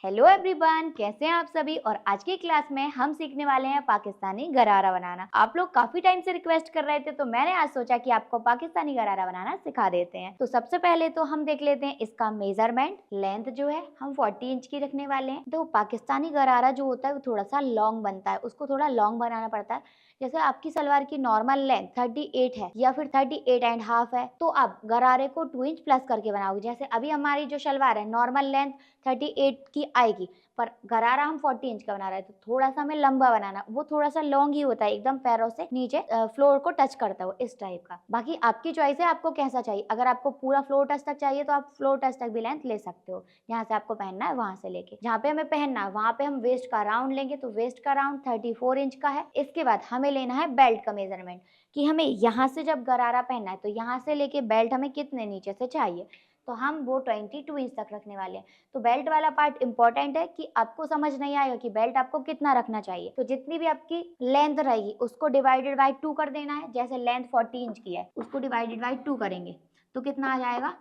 Hello everyone, कैसे हैं आप सभी। और आज की क्लास में हम सीखने वाले हैं पाकिस्तानी गरारा बनाना। आप लोग काफी टाइम से रिक्वेस्ट कर रहे थे, तो मैंने आज सोचा कि आपको पाकिस्तानी गरारा बनाना सिखा देते हैं। तो सबसे पहले तो हम देख लेते हैं इसका मेजरमेंट। लेंथ जो है हम 40 इंच की रखने वाले हैं। तो पाकिस्तानी गरारा जो होता है वो थोड़ा सा लॉन्ग बनता है, उसको थोड़ा लॉन्ग बनाना पड़ता है। जैसे आपकी सलवार की नॉर्मल लेंथ 38 है या फिर 38.5 है, तो आप गरारे को 2 इंच प्लस करके बनाओगे। जैसे अभी हमारी जो सलवार है नॉर्मल लेंथ 38 की आएगी, पर गरारा हम 40 इंच का बना रहे हैं, तो थोड़ा सा हमें लंबा बनाना। वो थोड़ा सा लॉन्ग ही होता है, एकदम पैरों से नीचे फ्लोर को टच करता है वो, इस टाइप का। बाकी आपकी चॉइस है, आपको कैसा चाहिए। अगर आपको पूरा फ्लोर टच तक चाहिए तो आप फ्लोर टच तक भी लेंथ ले सकते हो। जहाँ से आपको पहनना है वहां से लेके जहाँ पे हमें पहनना है वहां पे हम वेस्ट का राउंड लेंगे। तो वेस्ट का राउंड 34 इंच का है। इसके बाद हमें लेना है बेल्ट का मेजरमेंट, कि हमें यहाँ से जब गरारा पहनना है तो यहाँ से लेके बेल्ट हमें कितने नीचे से चाहिए। तो हम वो 22 इंच तक रखने वाले हैं। तो बेल्ट वाला पार्ट इंपॉर्टेंट है कि आपको समझ नहीं आएगा कि बेल्ट आपको कितना रखना चाहिए। तो जितनी भी आपकी लेंथ रहेगी उसको डिवाइडेड बाय 2 कर देना है। जैसे लेंथ 40 इंच की है, उसको डिवाइडेड बाय 2 करेंगे तो कितना आ जाएगा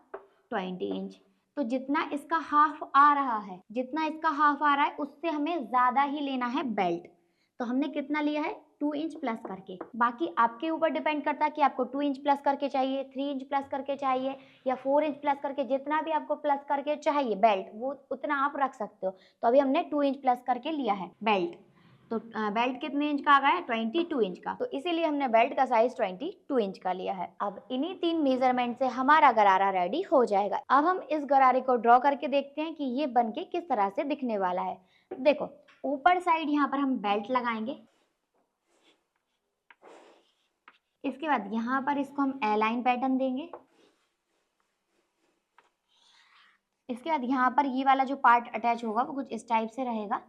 20 इंच। तो जितना इसका हाफ आ रहा है, उससे हमें ज्यादा ही लेना है बेल्ट। तो हमने कितना लिया है 2 इंच प्लस करके। बाकी आपके ऊपर डिपेंड करता है कि आपको 2 इंच प्लस करके चाहिए, 3 इंच प्लस करके चाहिए या 4 इंच प्लस करके। जितना भी आपको प्लस करके चाहिए बेल्ट, वो उतना आप रख सकते हो। तो अभी हमने 2 इंच प्लस करके लिया है बेल्ट। तो बेल्ट कितने इंच का आ गया है 22 इंच का। तो इसीलिए हमने बेल्ट का साइज 22 इंच का लिया है। अब इन्हीं 3 मेजरमेंट से हमारा गरारा रेडी हो जाएगा। अब हम इस गरारे को ड्रॉ करके देखते हैं कि ये बनके किस तरह से दिखने वाला है। देखो, ऊपर साइड यहाँ पर हम बेल्ट लगाएंगे। इसके बाद यहाँ पर इसको हम ए लाइन पैटर्न देंगे। इसके बाद यहाँ पर ये वाला जो पार्ट अटैच होगा वो कुछ इस टाइप से रहेगा।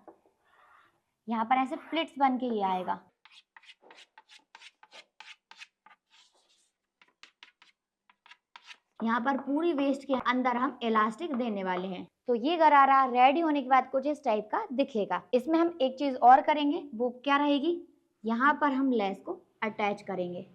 यहाँ पर ऐसे प्लिट्स बन के ये आएगा। यहाँ पर पूरी वेस्ट के अंदर हम इलास्टिक देने वाले हैं। तो ये गरारा रेडी होने के बाद कुछ इस टाइप का दिखेगा। इसमें हम एक चीज और करेंगे, वो क्या रहेगी, यहाँ पर हम लेस को अटैच करेंगे।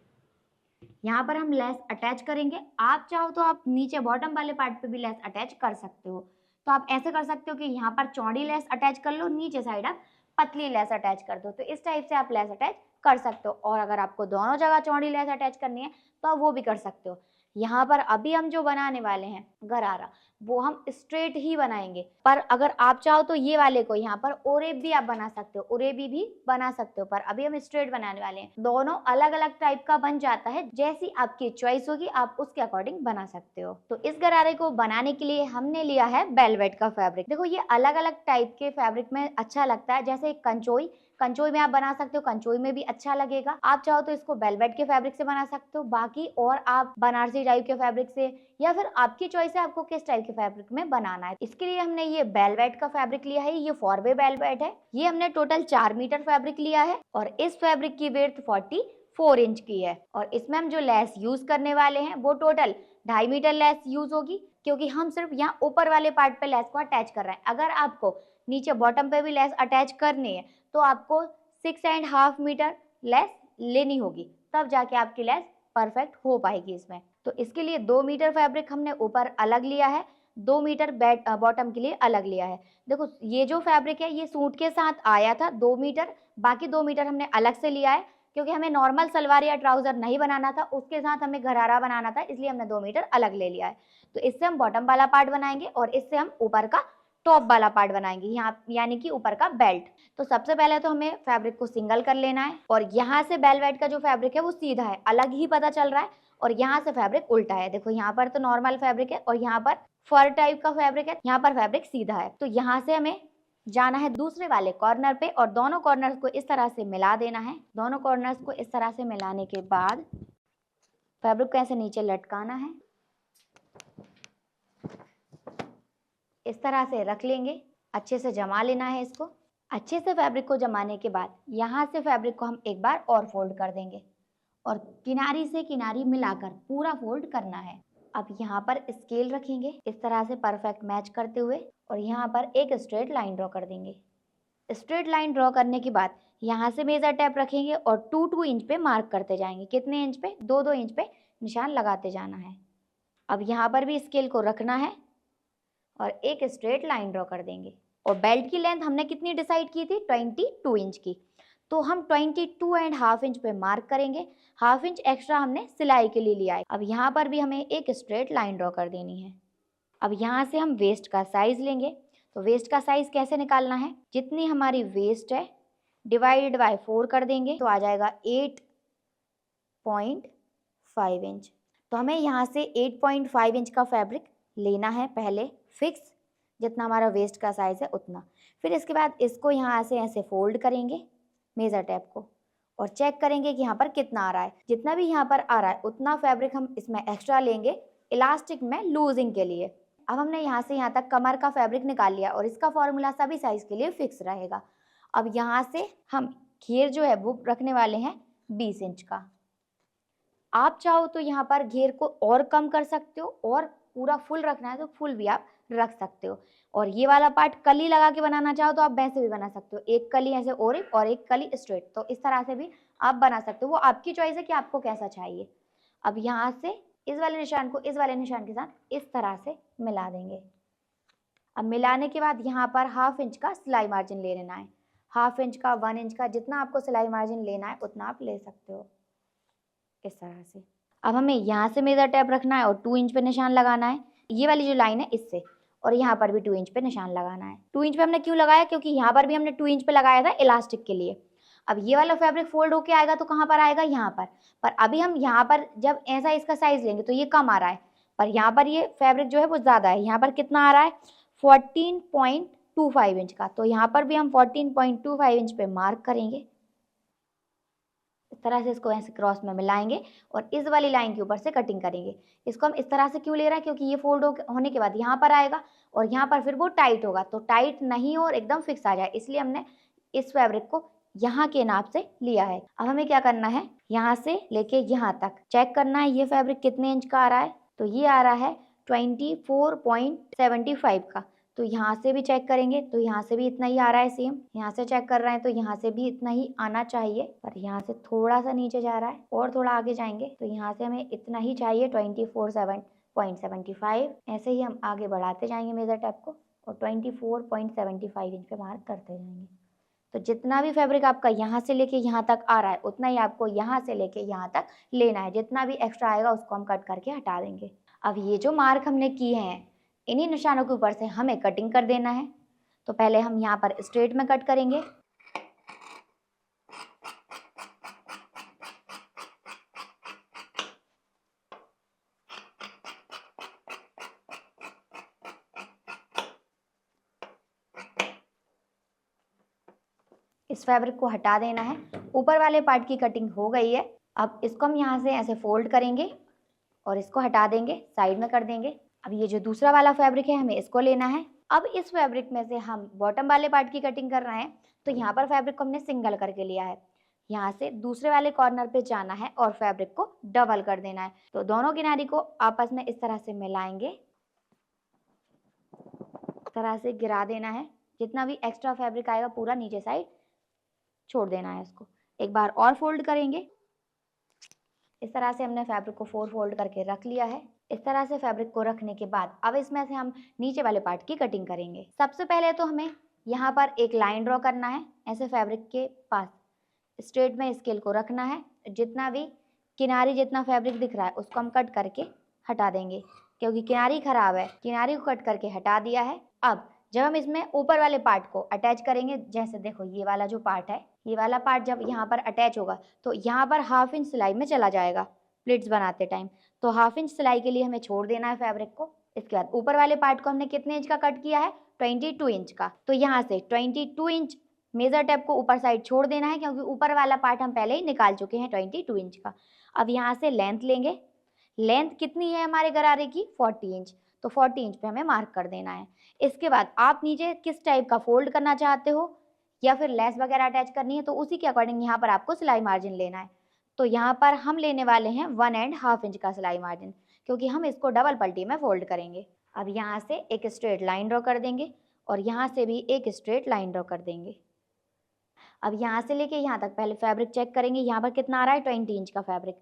यहाँ पर हम लेस अटैच करेंगे। आप चाहो तो आप नीचे बॉटम वाले पार्ट पे भी लेस अटैच कर सकते हो। तो आप ऐसे कर सकते हो कि यहाँ पर चौड़ी लेस अटैच कर लो, नीचे साइड आप पतली लेस अटैच कर दो। तो इस टाइप से आप लेस अटैच कर सकते हो। और अगर आपको दोनों जगह चौड़ी लेस अटैच करनी है तो आप वो भी कर सकते हो। यहाँ पर अभी हम जो बनाने वाले हैं गरारा, वो हम स्ट्रेट ही बनाएंगे। पर अगर आप चाहो तो ये वाले को यहाँ पर ओरेब भी आप बना सकते हो, ओरेबी भी बना सकते हो। पर अभी हम स्ट्रेट बनाने वाले हैं। दोनों अलग अलग टाइप का बन जाता है, जैसी आपकी चॉइस होगी आप उसके अकॉर्डिंग बना सकते हो। तो इस गरारे को बनाने के लिए हमने लिया है वेलवेट का फैब्रिक। देखो, ये अलग अलग टाइप के फैब्रिक में अच्छा लगता है। जैसे कंचोई, कंचोई में आप बना सकते हो, कंचोई में भी अच्छा लगेगा। आप चाहो तो इसको वेलवेट के फैब्रिक से बना सकते हो। बाकी और आप बनारसी टाइप के फैब्रिक से, या फिर आपकी चॉइस है आपको किस टाइप के फैब्रिक में बनाना है। इसके लिए हमने ये वेलवेट का फैब्रिक लिया है। ये 4 वे वेलवेट है। ये हमने टोटल 4 मीटर फैब्रिक लिया है और इस फैब्रिक की विड्थ 44 इंच की है। और इसमें हम जो लेस यूज करने वाले हैं वो टोटल 2.5 मीटर लेस यूज होगी, क्योंकि हम सिर्फ यहाँ ऊपर वाले पार्ट पे लेस को अटैच कर रहे हैं। अगर आपको नीचे बॉटम पे भी लेस अटैच करनी है तो आपको 6.5 मीटर लेस लेनी होगी, तब जाके आपकी लेस परफेक्ट हो पाएगी इसमें। तो इसके लिए 2 मीटर फैब्रिक हमने ऊपर अलग लिया है, 2 मीटर बॉटम के लिए अलग लिया है। देखो, ये जो फैब्रिक है ये सूट के साथ आया था 2 मीटर, बाकी 2 मीटर हमने अलग से लिया है, क्योंकि हमें नॉर्मल सलवार या ट्राउजर नहीं बनाना था, उसके साथ हमें गरारा बनाना था, इसलिए हमने 2 मीटर अलग ले लिया है। तो इससे हम बॉटम वाला पार्ट बनाएंगे और इससे हम ऊपर का टॉप वाला पार्ट बनाएंगे, यहाँ यानी कि ऊपर का बेल्ट। तो सबसे पहले तो हमें फैब्रिक को सिंगल कर लेना है। और यहाँ से वेलवेट का जो फैब्रिक है वो सीधा है, अलग ही पता चल रहा है। और यहाँ से फैब्रिक उल्टा है। देखो, यहाँ पर तो नॉर्मल फैब्रिक है और यहाँ पर फर टाइप का फैब्रिक है, यहाँ पर फैब्रिक सीधा है। तो यहाँ से हमें जाना है दूसरे वाले कॉर्नर पे और दोनों कॉर्नर्स को इस तरह से मिला देना है। दोनों कॉर्नर्स को इस तरह से मिलाने के बाद फैब्रिक को ऐसे नीचे लटकाना है, इस तरह से रख लेंगे, अच्छे से जमा लेना है इसको। अच्छे से फैब्रिक को जमाने के बाद यहाँ से फैब्रिक को हम एक बार और फोल्ड कर देंगे और किनारी से किनारी मिलाकर पूरा फोल्ड करना है। अब यहाँ पर स्केल रखेंगे इस तरह से परफेक्ट मैच करते हुए और यहाँ पर एक स्ट्रेट लाइन ड्रॉ कर देंगे। स्ट्रेट लाइन ड्रॉ करने के बाद यहाँ से मेजर टेप रखेंगे और 2-2 इंच पे मार्क करते जाएंगे। कितने इंच पे? 2-2 इंच पे निशान लगाते जाना है। अब यहाँ पर भी स्केल को रखना है और एक स्ट्रेट लाइन ड्रॉ कर देंगे। और बेल्ट की लेंथ हमने कितनी डिसाइड की थी, 22 इंच की। तो हम 22.5 इंच पे मार्क करेंगे, हाफ इंच एक्स्ट्रा हमने सिलाई के लिए लिया है। अब यहाँ पर भी हमें एक स्ट्रेट लाइन ड्रॉ कर देनी है। अब यहाँ से हम वेस्ट का साइज लेंगे। तो वेस्ट का साइज कैसे निकालना है, जितनी हमारी वेस्ट है डिवाइडेड बाय 4 कर देंगे तो आ जाएगा 8.5 इंच। तो हमें यहाँ से 8.5 इंच का फैब्रिक लेना है पहले फिक्स, जितना हमारा वेस्ट का साइज है उतना। फिर इसके बाद इसको यहाँ से ऐसे फोल्ड करेंगे मेजर टेप को और चेक करेंगे कि यहाँ पर कितना आ रहा है। जितना भी यहाँ पर आ रहा है उतना फैब्रिक हम इसमें एक्स्ट्रा लेंगे इलास्टिक में लूजिंग के लिए। अब हमने यहाँ से यहाँ तक कमर का फैब्रिक निकाल लिया और इसका फॉर्मूला सभी साइज के लिए फिक्स रहेगा। अब यहाँ से हम घेर जो है वो रखने वाले हैं 20 इंच का। आप चाहो तो यहाँ पर घेर को और कम कर सकते हो और पूरा फुल रखना है तो फुल भी आप रख सकते हो। और ये वाला पार्ट कली लगा के बनाना चाहो तो आप वैसे भी बना सकते हो, एक कली ऐसे और एक कली स्ट्रेट, तो इस तरह से भी आप बना सकते हो। वो आपकी चॉइस है कि आपको कैसा चाहिए। अब यहाँ से इस वाले निशान को इस वाले निशान के साथ इस तरह से मिला देंगे। अब मिलाने के बाद यहाँ पर हाफ इंच का सिलाई मार्जिन ले लेना है। हाफ इंच का, 1 इंच का, जितना आपको सिलाई मार्जिन लेना है उतना आप ले सकते हो इस तरह से। अब हमें यहाँ से मेजर टेप रखना है और 2 इंच पे निशान लगाना है, ये वाली जो लाइन है इससे, और यहाँ पर भी 2 इंच पे निशान लगाना है। 2 इंच पे हमने क्यों लगाया, क्योंकि यहाँ पर भी हमने 2 इंच पे लगाया था इलास्टिक के लिए। अब ये वाला फैब्रिक फोल्ड होके आएगा तो कहाँ पर आएगा, यहाँ पर अभी हम यहाँ पर जब ऐसा इसका साइज लेंगे तो ये कम आ रहा है, पर यहाँ पर ये फैब्रिक जो है वो ज्यादा है। यहाँ पर कितना आ रहा है, 14.25 इंच का। तो यहाँ पर भी हम 14.25 इंच पे मार्क करेंगे। इस तरह से इसको ऐसे क्रॉस में मिलाएंगे और इस वाली लाइन के ऊपर से कटिंग करेंगे। इसको हम इस तरह से क्यों ले रहे हैं, क्योंकि ये फोल्ड होने के बाद यहाँ पर आएगा और यहाँ पर फिर वो टाइट होगा, तो टाइट नहीं हो और एकदम फिक्स आ जाए, इसलिए हमने इस फैब्रिक को यहाँ के नाप से लिया है। अब हमें क्या करना है, यहाँ से लेके यहाँ तक चेक करना है ये फैब्रिक कितने इंच का आ रहा है। तो ये आ रहा है 24.75 का। तो यहाँ से भी चेक करेंगे तो यहाँ से भी इतना ही आ रहा है सेम। यहाँ से चेक कर रहे हैं तो यहाँ से भी इतना ही आना चाहिए, पर यहाँ से थोड़ा सा नीचे जा रहा है और थोड़ा आगे जाएंगे तो यहाँ से हमें इतना ही चाहिए 24.75। ऐसे ही हम आगे बढ़ाते जाएंगे मेजर टेप को और 24.75 इंच पे मार्क करते जाएंगे। तो जितना भी फैब्रिक आपका यहाँ से लेके यहाँ तक आ रहा है उतना ही आपको यहाँ से लेके यहाँ तक लेना है। जितना भी एक्स्ट्रा आएगा उसको हम कट करके हटा देंगे। अब ये जो मार्क हमने किए हैं इन्हीं निशानों के ऊपर से हमें कटिंग कर देना है। तो पहले हम यहाँ पर स्ट्रेट में कट करेंगे। इस फैब्रिक को हटा देना है। ऊपर वाले पार्ट की कटिंग हो गई है। अब इसको हम यहाँ से ऐसे फोल्ड करेंगे और इसको हटा देंगे, साइड में कर देंगे। अब ये जो दूसरा वाला फैब्रिक है हमें इसको लेना है। अब इस फैब्रिक में से हम बॉटम वाले पार्ट की कटिंग कर रहे हैं, तो यहाँ पर फैब्रिक को हमने सिंगल करके लिया है। यहाँ से दूसरे वाले कॉर्नर पे जाना है और फैब्रिक को डबल कर देना है। तो दोनों किनारी को आपस में इस तरह से मिलाएंगे, इस तरह से गिरा देना है। जितना भी एक्स्ट्रा फैब्रिक आएगा पूरा नीचे साइड छोड़ देना है। इसको एक बार और फोल्ड करेंगे। इस तरह से हमने फैब्रिक को 4 फोल्ड करके रख लिया है। इस तरह से फैब्रिक को रखने के बाद अब इसमें से हम नीचे वाले पार्ट की कटिंग करेंगे। सबसे पहले तो हमें यहाँ पर एक लाइन ड्रॉ करना है। ऐसे फैब्रिक के पास स्ट्रेट में स्केल को रखना है। जितना भी किनारी जितना फैब्रिक दिख रहा है उसको हम कट करके हटा देंगे, क्योंकि किनारी खराब है। किनारी को कट करके हटा दिया है। अब जब हम इसमें ऊपर वाले पार्ट को अटैच करेंगे, जैसे देखो ये वाला जो पार्ट है, ये वाला पार्ट जब यहाँ पर अटैच होगा तो यहाँ पर हाफ इंच सिलाई में चला जाएगा प्लिट्स बनाते टाइम। तो हाफ इंच सिलाई के लिए हमें छोड़ देना है फैब्रिक को। इसके बाद ऊपर वाले पार्ट को हमने कितने इंच का कट किया है, 22 इंच का। तो यहाँ से 22 इंच मेजर टेप को ऊपर साइड छोड़ देना है, क्योंकि ऊपर वाला पार्ट हम पहले ही निकाल चुके हैं 22 इंच का। अब यहाँ से लेंथ लेंगे। लेंथ कितनी है हमारे गरारे की, 40 इंच। तो 40 इंच पे हमें मार्क कर देना है। इसके बाद आप नीचे किस टाइप का फोल्ड करना चाहते हो या फिर लेस वगैरह अटैच करनी है तो उसी के अकॉर्डिंग यहाँ पर आपको सिलाई मार्जिन लेना है। तो यहाँ पर हम लेने वाले हैं 1.5 इंच का सिलाई मार्जिन, क्योंकि हम इसको डबल पल्टी में फोल्ड करेंगे। अब यहाँ से एक स्ट्रेट लाइन ड्रॉ कर देंगे और यहाँ से भी एक स्ट्रेट लाइन ड्रॉ कर देंगे। अब यहाँ से लेके यहाँ तक पहले फैब्रिक चेक करेंगे, यहाँ पर कितना आ रहा है, 20 इंच का फैब्रिक।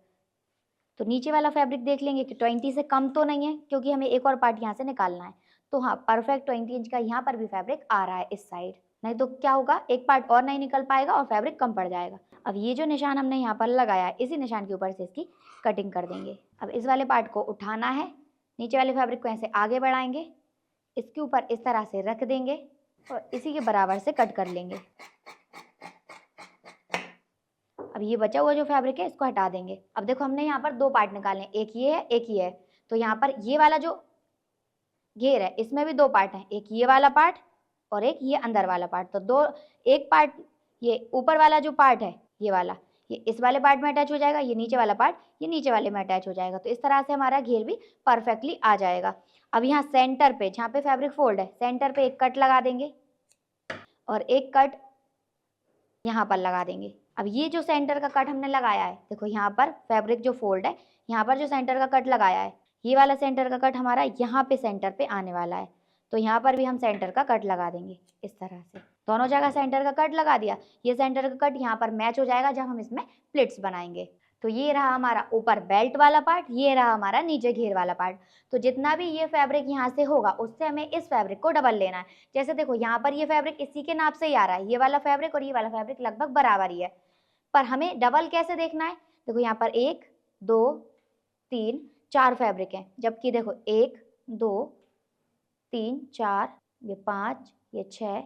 तो नीचे वाला फैब्रिक देख लेंगे कि 20 से कम तो नहीं है, क्योंकि हमें एक और पार्ट यहाँ से निकालना है। तो हाँ परफेक्ट 20 इंच का यहाँ पर भी फैब्रिक आ रहा है इस साइड, नहीं तो क्या होगा, एक पार्ट और नहीं निकल पाएगा और फैब्रिक कम पड़ जाएगा। अब ये जो निशान हमने यहाँ पर लगाया है, इसी निशान के ऊपर से इसकी कटिंग कर देंगे। अब इस वाले पार्ट को उठाना है, नीचे वाले फैब्रिक को ऐसे आगे बढ़ाएंगे, इसके ऊपर इस तरह से रख देंगे और इसी के बराबर से कट कर लेंगे। अब ये बचा हुआ जो फैब्रिक है इसको हटा देंगे। अब देखो हमने यहाँ पर दो पार्ट निकाले हैं, एक ये है एक ये है, तो यहाँ पर ये वाला जो घेर है इसमें भी दो पार्ट हैं, एक ये वाला पार्ट और एक ये अंदर वाला पार्ट। तो दो, एक पार्ट ये ऊपर वाला जो पार्ट है ये वाला, ये इस वाले पार्ट में अटैच हो जाएगा, ये नीचे वाला पार्ट ये नीचे वाले में अटैच हो जाएगा। तो इस तरह से हमारा घेर भी परफेक्टली आ जाएगा। अब यहाँ सेंटर पे जहाँ पे फैब्रिक फोल्ड है, सेंटर पे एक कट लगा देंगे और एक कट यहाँ पर लगा देंगे। अब ये जो सेंटर का कट हमने लगाया है, देखो यहाँ पर फैब्रिक जो फोल्ड है, यहाँ पर जो सेंटर का कट लगाया है, ये वाला सेंटर का कट हमारा यहाँ पे सेंटर पे आने वाला है। तो यहाँ पर भी हम सेंटर का कट लगा देंगे इस तरह से। दोनों जगह सेंटर का कट लगा दिया, ये सेंटर का कट यहाँ पर मैच हो जाएगा जब हम इसमें प्लिट्स बनाएंगे। तो ये रहा हमारा ऊपर बेल्ट वाला पार्ट, ये रहा हमारा नीचे घेर वाला पार्ट। तो जितना भी ये फैब्रिक यहाँ से होगा उससे हमें इस फैब्रिक को डबल लेना है। जैसे देखो यहाँ पर ये फैब्रिक इसी के नाप से ही आ रहा है, ये वाला फैब्रिक और ये वाला फैब्रिक लगभग बराबर ही है, पर हमें डबल कैसे देखना है। देखो यहाँ पर 1 2 3 4 फैब्रिक हैं, जबकि देखो 1 2 3 4, ये 5, ये 6,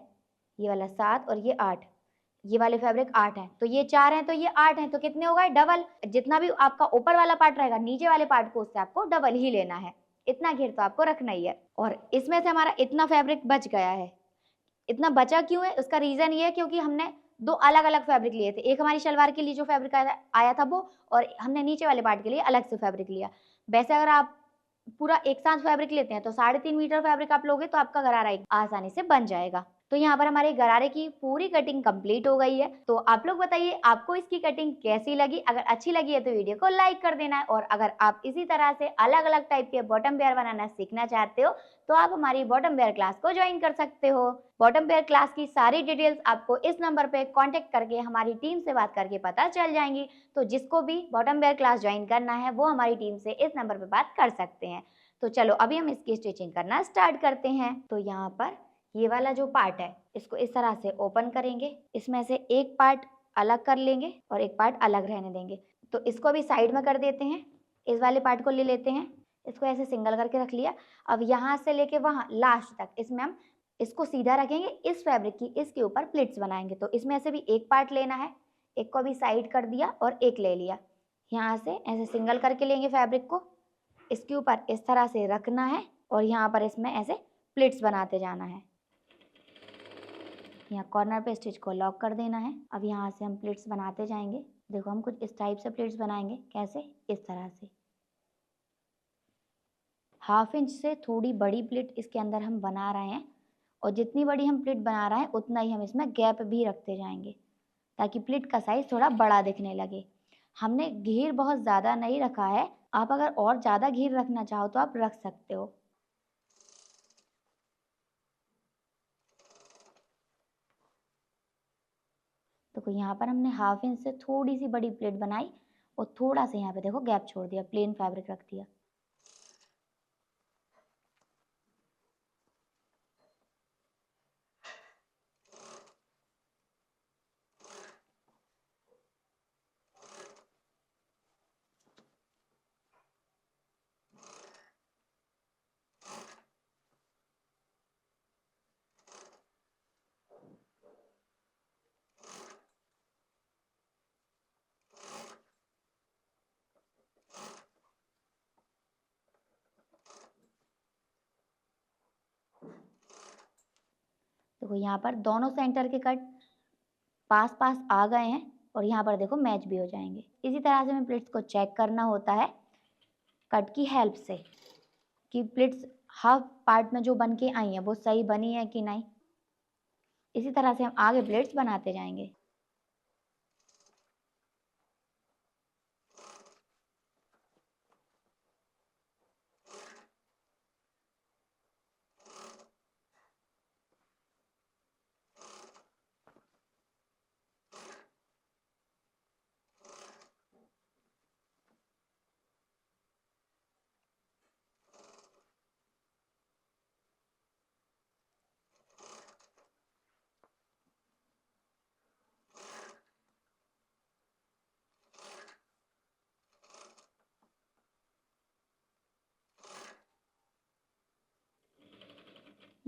ये वाला 7 और ये 8, ये वाले फैब्रिक 8 हैं। तो ये 4 हैं तो ये 8 हैं, तो कितने हो गए, डबल। जितना भी आपका ऊपर वाला पार्ट रहेगा नीचे वाले पार्ट को उससे आपको डबल ही लेना है, इतना घेर तो आपको रखना ही है। और इसमें से हमारा इतना फैब्रिक बच गया है। इतना बचा क्यों है, उसका रीजन ये है क्योंकि हमने दो अलग अलग फैब्रिक लिए थे। एक हमारी शलवार के लिए जो फैब्रिक आया था वो, और हमने नीचे वाले पार्ट के लिए अलग से फैब्रिक लिया। वैसे अगर आप पूरा एक साथ फैब्रिक लेते हैं तो 3.5 मीटर फैब्रिक आप लोगे तो आपका गरारा आसानी से बन जाएगा। तो यहाँ पर हमारे गरारे की पूरी कटिंग कंप्लीट हो गई है। तो आप लोग बताइए आपको इसकी कटिंग कैसी लगी। अगर अच्छी लगी है तो वीडियो को लाइक कर देना है, और अगर आप इसी तरह से अलग अलग टाइप के बॉटम वेयर बनाना सीखना चाहते हो तो आप हमारी बॉटम वेयर क्लास को ज्वाइन कर सकते हो। बॉटम वेयर क्लास की सारी डिटेल्स आपको इस नंबर पे कांटेक्ट करके हमारी टीम से बात करके पता चल जाएंगी। तो जिसको भी बॉटम वेयर क्लास ज्वाइन करना है वो हमारी टीम से इस नंबर पे बात कर सकते हैं। तो चलो अभी हम इसकी स्टिचिंग करना स्टार्ट करते हैं। तो यहाँ पर ये वाला जो पार्ट है इसको इस तरह से ओपन करेंगे, इसमें से एक पार्ट अलग कर लेंगे और एक पार्ट अलग रहने देंगे। तो इसको भी साइड में कर देते हैं, इस वाले पार्ट को ले लेते हैं, इसको ऐसे सिंगल करके रख लिया। अब यहाँ से लेके वहाँ लास्ट तक इसमें हम इसको सीधा रखेंगे, इस फैब्रिक की इसके ऊपर प्लिट्स बनाएंगे। तो इसमें से भी एक पार्ट लेना है, एक को भी साइड कर दिया और एक ले लिया, यहाँ से ऐसे सिंगल करके लेंगे फैब्रिक को, इसके ऊपर इस तरह से रखना है और यहाँ पर इसमें ऐसे प्लिट्स बनाते जाना है। यहाँ कॉर्नर पे स्टिच को लॉक कर देना है। अब यहाँ से हम प्लिट्स बनाते जाएंगे। देखो हम कुछ इस टाइप से प्लिट्स बनाएंगे, कैसे, इस तरह से 1/2 इंच से थोड़ी बड़ी प्लिट इसके अंदर हम बना रहे हैं, और जितनी बड़ी हम प्लिट बना रहे हैं उतना ही हम इसमें गैप भी रखते जाएंगे ताकि प्लिट का साइज थोड़ा बड़ा दिखने लगे। हमने घेर बहुत ज़्यादा नहीं रखा है, आप अगर और ज़्यादा घेर रखना चाहो तो आप रख सकते हो। देखो यहाँ पर हमने 1/2 इंच से थोड़ी सी बड़ी प्लेट बनाई और थोड़ा सा यहाँ पे देखो गैप छोड़ दिया, प्लेन फैब्रिक रख दिया। देखो यहाँ पर दोनों सेंटर के कट पास पास आ गए हैं और यहाँ पर देखो मैच भी हो जाएंगे। इसी तरह से हमें प्लेट्स को चेक करना होता है कट की हेल्प से कि प्लेट्स हाफ पार्ट में जो बन के आई हैं वो सही बनी है कि नहीं। इसी तरह से हम आगे प्लेट्स बनाते जाएंगे।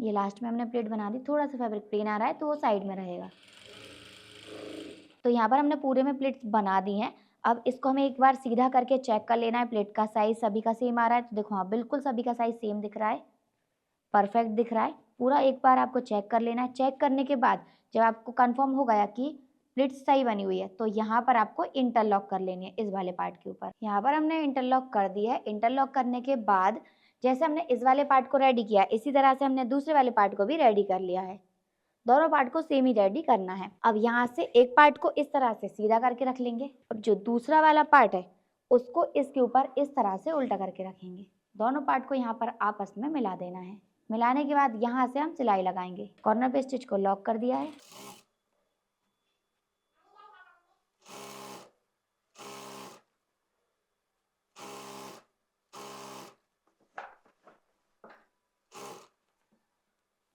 ये लास्ट में हमने प्लेट बना दी, थोड़ा सा फैब्रिक प्लेन आ रहा है तो वो साइड में रहेगा। तो यहाँ पर हमने पूरे में प्लेट्स बना दी हैं। अब इसको हमें एक बार सीधा करके चेक कर लेना है, प्लेट का साइज सभी का सेम आ रहा है। तो देखो हाँ, बिल्कुल सभी का साइज सेम दिख रहा है, परफेक्ट दिख रहा है पूरा। एक बार आपको चेक कर लेना है। चेक करने के बाद जब आपको कंफर्म हो गया कि प्लेट्स सही बनी हुई है, तो यहाँ पर आपको इंटरलॉक कर लेनी है इस वाले पार्ट के ऊपर। यहाँ पर हमने इंटरलॉक कर दिया है। इंटरलॉक करने के बाद जैसे हमने इस वाले पार्ट को रेडी किया, इसी तरह से हमने दूसरे वाले पार्ट को भी रेडी कर लिया है। दोनों पार्ट को सेम ही रेडी करना है। अब यहाँ से एक पार्ट को इस तरह से सीधा करके रख लेंगे। अब जो दूसरा वाला पार्ट है उसको इसके ऊपर इस तरह से उल्टा करके रखेंगे। दोनों पार्ट को यहाँ पर आपस में मिला देना है। मिलाने के बाद यहाँ से हम सिलाई लगाएंगे। कॉर्नर पे स्टिच को लॉक कर दिया है।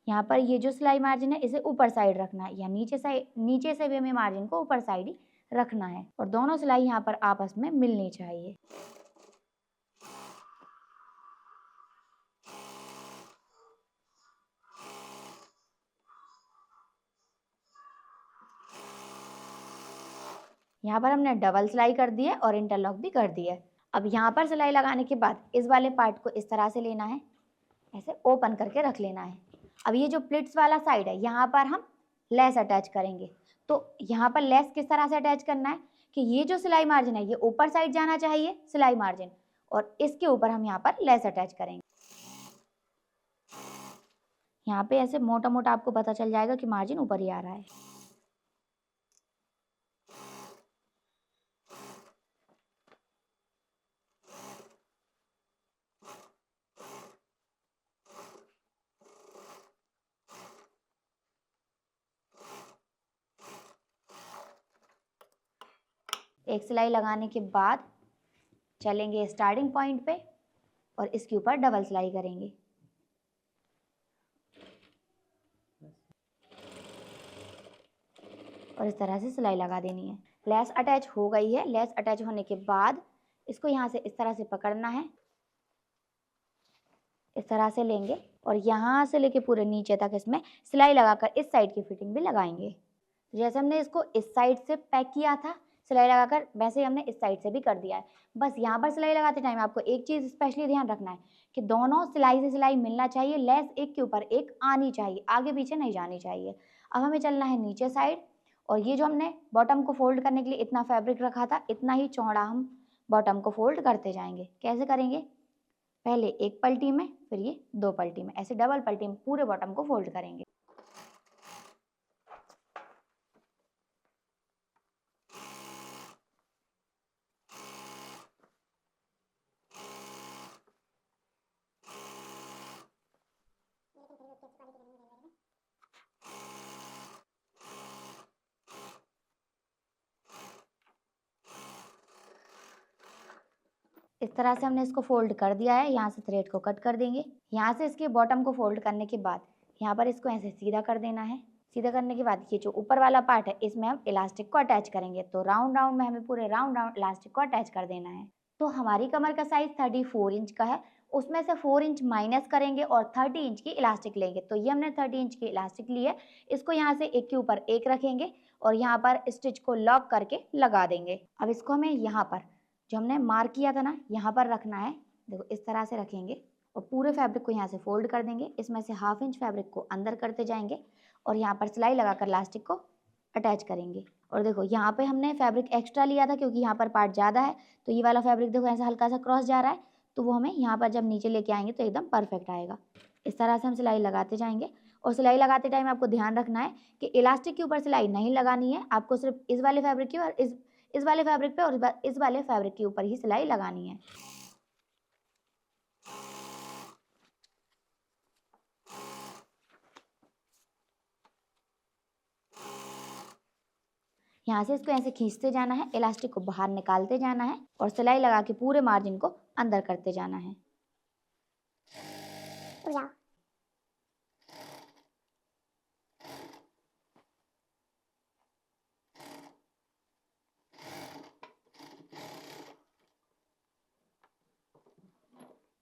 यहाँ पर ये जो सिलाई मार्जिन है इसे ऊपर साइड रखना है, या नीचे से भी हमें मार्जिन को ऊपर साइड ही रखना है, और दोनों सिलाई यहाँ पर आपस में मिलनी चाहिए। यहाँ पर हमने डबल सिलाई कर दी है और इंटरलॉक भी कर दिया है। अब यहाँ पर सिलाई लगाने के बाद इस वाले पार्ट को इस तरह से लेना है, ऐसे ओपन करके रख लेना है। अब ये जो प्लिट्स वाला साइड है यहाँ पर हम लेस अटैच करेंगे। तो यहाँ पर लेस किस तरह से अटैच करना है कि ये जो सिलाई मार्जिन है ये ऊपर साइड जाना चाहिए सिलाई मार्जिन, और इसके ऊपर हम यहाँ पर लेस अटैच करेंगे। यहाँ पे ऐसे मोटा मोटा आपको पता चल जाएगा कि मार्जिन ऊपर ही आ रहा है। एक सिलाई लगाने के बाद चलेंगे स्टार्टिंग पॉइंट पे और इसके ऊपर डबल सिलाई करेंगे। और इस तरह से सिलाई लगा देनी है। लेस अटैच हो गई है। लेस अटैच होने के बाद इसको यहाँ से इस तरह से पकड़ना है, इस तरह से लेंगे और यहाँ से लेके पूरे नीचे तक इसमें सिलाई लगाकर इस साइड की फिटिंग भी लगाएंगे। जैसे हमने इसको इस साइड से पैक किया था सिलाई लगाकर, वैसे ही हमने इस साइड से भी कर दिया है। बस यहाँ पर सिलाई लगाते टाइम आपको एक चीज़ स्पेशली ध्यान रखना है कि दोनों सिलाई से सिलाई मिलना चाहिए, लेस एक के ऊपर एक आनी चाहिए, आगे पीछे नहीं जानी चाहिए। अब हमें चलना है नीचे साइड, और ये जो हमने बॉटम को फोल्ड करने के लिए इतना फैब्रिक रखा था, इतना ही चौड़ा हम बॉटम को फोल्ड करते जाएंगे। कैसे करेंगे? पहले एक पलटी में, फिर ये दो पलटी में, ऐसे डबल पलटी में पूरे बॉटम को फोल्ड करेंगे। इस तरह से हमने इसको फोल्ड कर दिया है। यहाँ से थ्रेड को कट कर देंगे। यहाँ से इसके बॉटम को फोल्ड करने के बाद यहाँ पर इसको ऐसे सीधा कर देना है। सीधा करने के बाद ये जो ऊपर वाला पार्ट है इसमें हम इलास्टिक को अटैच करेंगे। तो राउंड राउंड में हमें पूरे राउंड राउंड इलास्टिक को अटैच कर देना है। तो हमारी कमर का साइज 34 इंच का है, उसमें से 4 इंच माइनस करेंगे और 30 इंच की इलास्टिक लेंगे। तो ये हमने 30 इंच की इलास्टिक ली है, इसको यहाँ से एक के ऊपर एक रखेंगे और यहाँ पर स्टिच को लॉक करके लगा देंगे। अब इसको हमें यहाँ पर जो हमने मार्क किया था ना, यहाँ पर रखना है। देखो इस तरह से रखेंगे और पूरे फैब्रिक को यहाँ से फोल्ड कर देंगे। इसमें से ½ इंच फैब्रिक को अंदर करते जाएंगे और यहाँ पर सिलाई लगाकर इलास्टिक को अटैच करेंगे। और देखो यहाँ पे हमने फैब्रिक एक्स्ट्रा लिया था क्योंकि यहाँ पर पार्ट ज़्यादा है, तो ये वाला फैब्रिक देखो ऐसा हल्का सा क्रॉस जा रहा है, तो वो हमें यहाँ पर जब नीचे लेके आएंगे तो एकदम परफेक्ट आएगा। इस तरह से हम सिलाई लगाते जाएंगे। और सिलाई लगाते टाइम आपको ध्यान रखना है कि इलास्टिक के ऊपर सिलाई नहीं लगानी है, आपको सिर्फ इस वाले फैब्रिक की और इस वाले फैब्रिक पे और इस वाले फैब्रिक के ऊपर ही सिलाई लगानी है। यहाँ से इसको ऐसे खींचते जाना है, इलास्टिक को बाहर निकालते जाना है और सिलाई लगा के पूरे मार्जिन को अंदर करते जाना है।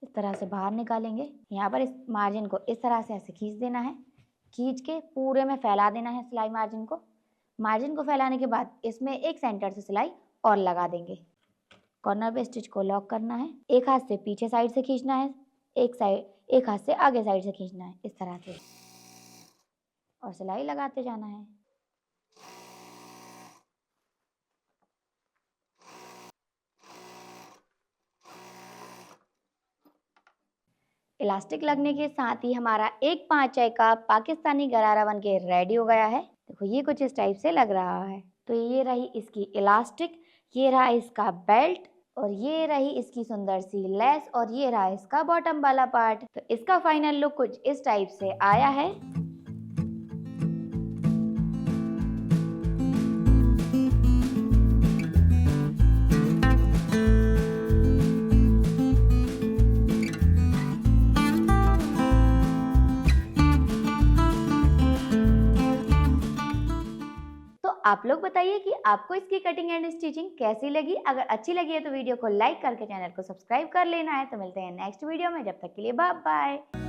इस तरह से बाहर निकालेंगे। यहाँ पर इस मार्जिन को इस तरह से ऐसे खींच देना है, खींच के पूरे में फैला देना है सिलाई मार्जिन को। मार्जिन को फैलाने के बाद इसमें एक सेंटर से सिलाई और लगा देंगे। कॉर्नर पे स्टिच को लॉक करना है, एक हाथ से पीछे साइड से खींचना है, एक हाथ से आगे साइड से खींचना है इस तरह से, और सिलाई लगाते जाना है। इलास्टिक लगने के साथ ही हमारा एक 5 का पाकिस्तानी गरारा बनके रेडी हो गया है। देखो ये कुछ इस टाइप से लग रहा है। तो ये रही इसकी इलास्टिक, ये रहा इसका बेल्ट, और ये रही इसकी सुंदर सी लेस, और ये रहा इसका बॉटम वाला पार्ट। तो इसका फाइनल लुक कुछ इस टाइप से आया है। आप लोग बताइए कि आपको इसकी कटिंग एंड स्टिचिंग कैसी लगी। अगर अच्छी लगी है तो वीडियो को लाइक करके चैनल को सब्सक्राइब कर लेना है। तो मिलते हैं नेक्स्ट वीडियो में, जब तक के लिए बाय बाय।